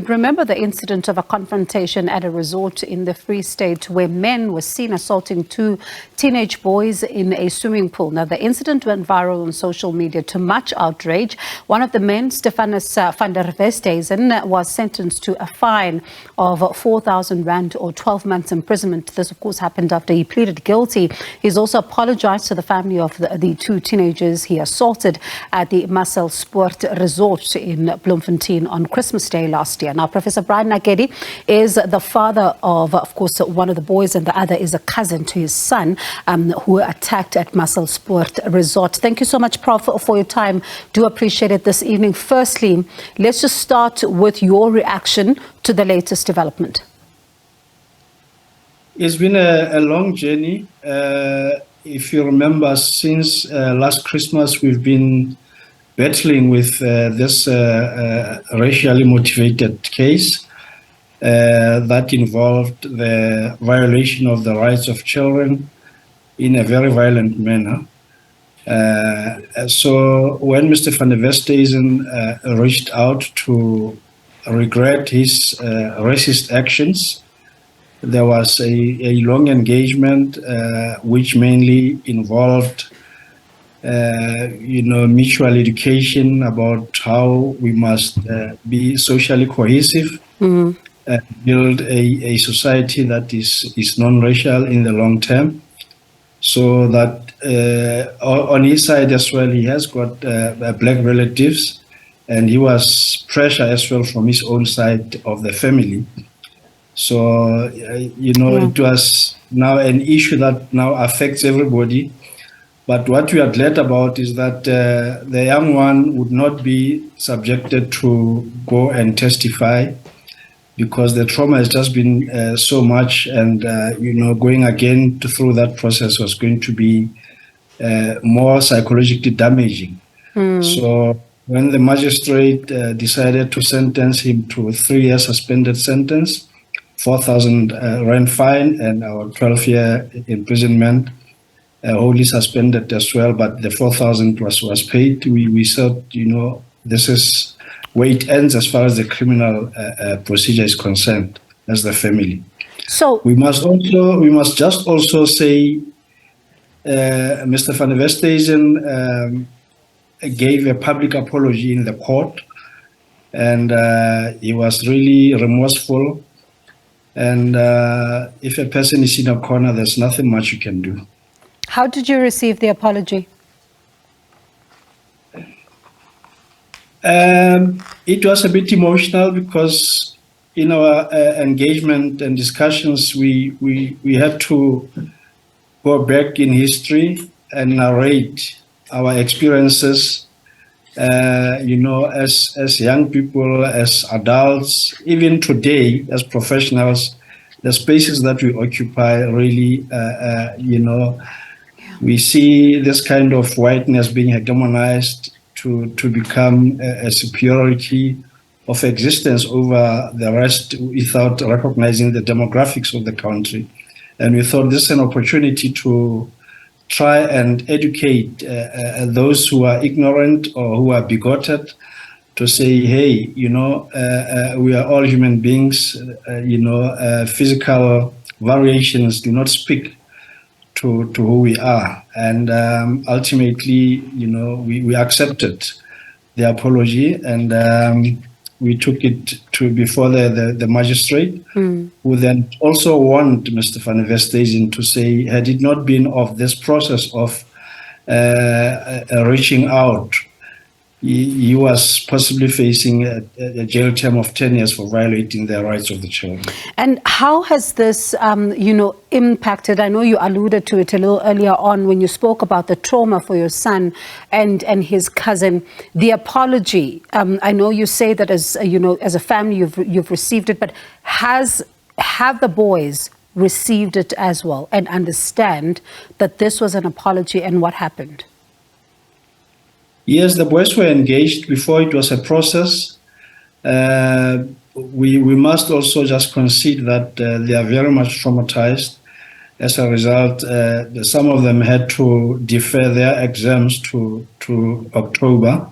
remember the incident of a confrontation at a resort in the Free State where men were seen assaulting two teenage boys in a swimming pool. Now, the incident went viral on social media to much outrage. One of the men, Stefanus van der Westhuizen, was sentenced to a fine of 4,000 rand or 12 months imprisonment. This, of course, happened after he pleaded guilty. He's also apologized to the family of the two teenagers he assaulted at the Muscle Sport Resort in Bloemfontein on Christmas Day last year. Now, Professor Brian Nakedi is the father of course, one of the boys, and the other is a cousin to his son who were attacked at Muscle Sport Resort. Thank you so much, Prof, for your time. Do appreciate it this evening. Firstly, let's just start with your reaction to the latest development. It's been a long journey. If you remember, since last Christmas, we've been battling with this racially motivated case that involved the violation of the rights of children in a very violent manner. So when Mr. van der Westhuizen reached out to regret his racist actions, there was a long engagement which mainly involved mutual education about how we must be socially cohesive, build a society that is non-racial in the long term. So that on his side as well, he has got black relatives, and he was pressure as well from his own side of the family. So, it was now an issue that now affects everybody. But what we are glad about is that the young one would not be subjected to go and testify, because the trauma has just been so much, and going again through that process was going to be more psychologically damaging. So when the magistrate decided to sentence him to a 3-year suspended sentence, 4,000 rand fine, and our 12-year imprisonment, wholly suspended as well, but the 4,000 was paid. We said, this is where it ends as far as the criminal procedure is concerned, as the family. So we must just also say, Mr. van der Westhuizen gave a public apology in the court, and he was really remorseful. And if a person is in a corner, there's nothing much you can do. How did you receive the apology? It was a bit emotional, because in our engagement and discussions, we had to go back in history and narrate our experiences, as young people, as adults, even today as professionals, the spaces that we occupy really, we see this kind of whiteness being hegemonized to become a superiority of existence over the rest without recognizing the demographics of the country. And we thought this is an opportunity to try and educate those who are ignorant or who are bigoted, to say, hey, we are all human beings, physical variations do not speak to who we are. And ultimately, we accepted the apology, and we took it to before the magistrate, who then also warned Mr. van der Westhuizen to say, had it not been of this process of reaching out, he was possibly facing a jail term of 10 years for violating the rights of the children. And how has this, impacted? I know you alluded to it a little earlier on when you spoke about the trauma for your son and his cousin. The apology, I know you say that as a family you've received it, but have the boys received it as well and understand that this was an apology and what happened? Yes, the boys were engaged before. It was a process. We must also just concede that they are very much traumatized. As a result, some of them had to defer their exams to October,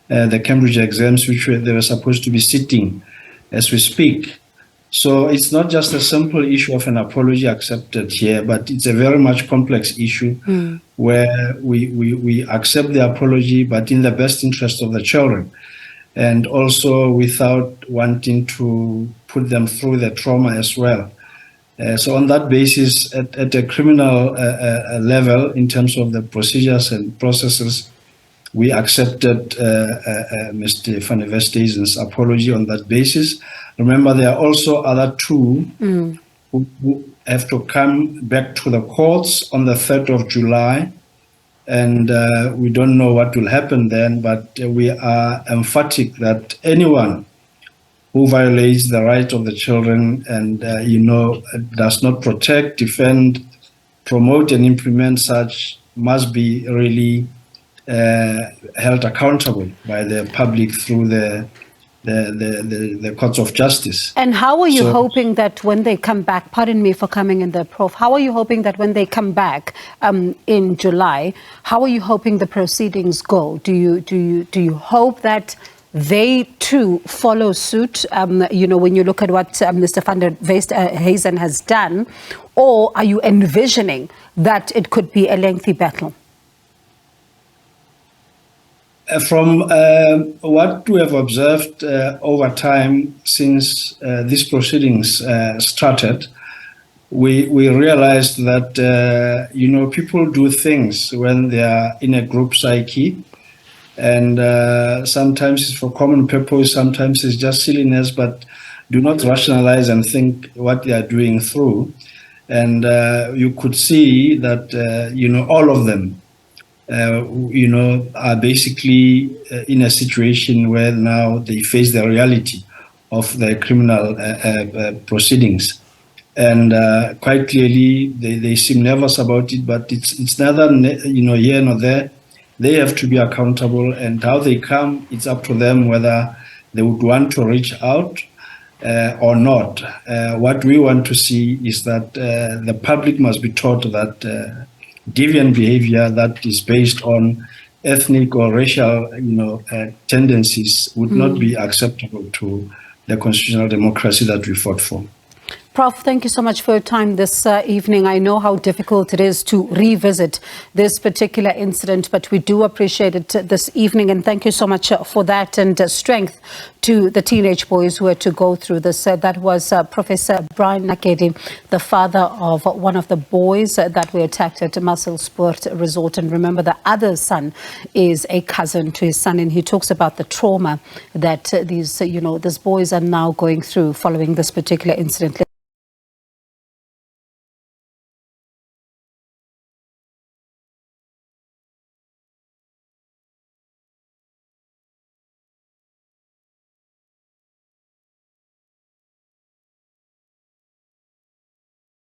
the Cambridge exams, which they were supposed to be sitting as we speak. So it's not just a simple issue of an apology accepted here, but it's a very much complex issue where we accept the apology, but in the best interest of the children, and also without wanting to put them through the trauma as well. So on that basis, at a criminal level, in terms of the procedures and processes, we accepted Mr. Van Westhuizen's apology on that basis. Remember, there are also other two who have to come back to the courts on the 3rd of July. And we don't know what will happen then, but we are emphatic that anyone who violates the right of the children and, does not protect, defend, promote, and implement such must be really held accountable by the public through the courts of justice. And how are you hoping that when they come back, pardon me for coming in there, Prof, how are you hoping that when they come back in July, how are you hoping the proceedings go? Do you hope that they too follow suit, when you look at what Mr. Van Westhuizen has done, or are you envisioning that it could be a lengthy battle? From what we have observed over time since these proceedings started, we realized that, people do things when they are in a group psyche. And sometimes it's for common purpose, sometimes it's just silliness, but do not rationalize and think what they are doing through. And you could see that, all of them, are basically in a situation where now they face the reality of the criminal proceedings. And quite clearly, they seem nervous about it, but it's neither, here nor there. They have to be accountable, and how they come, it's up to them whether they would want to reach out or not. What we want to see is that the public must be taught that deviant behavior that is based on ethnic or racial, tendencies would not be acceptable to the constitutional democracy that we fought for. Prof, thank you so much for your time this evening. I know how difficult it is to revisit this particular incident, but we do appreciate it this evening. And thank you so much for that, and strength to the teenage boys who had to go through this. That was Professor Brian Nakedi, the father of one of the boys that were attacked at Muscle Sport Resort. And remember, the other son is a cousin to his son. And he talks about the trauma that these boys are now going through following this particular incident.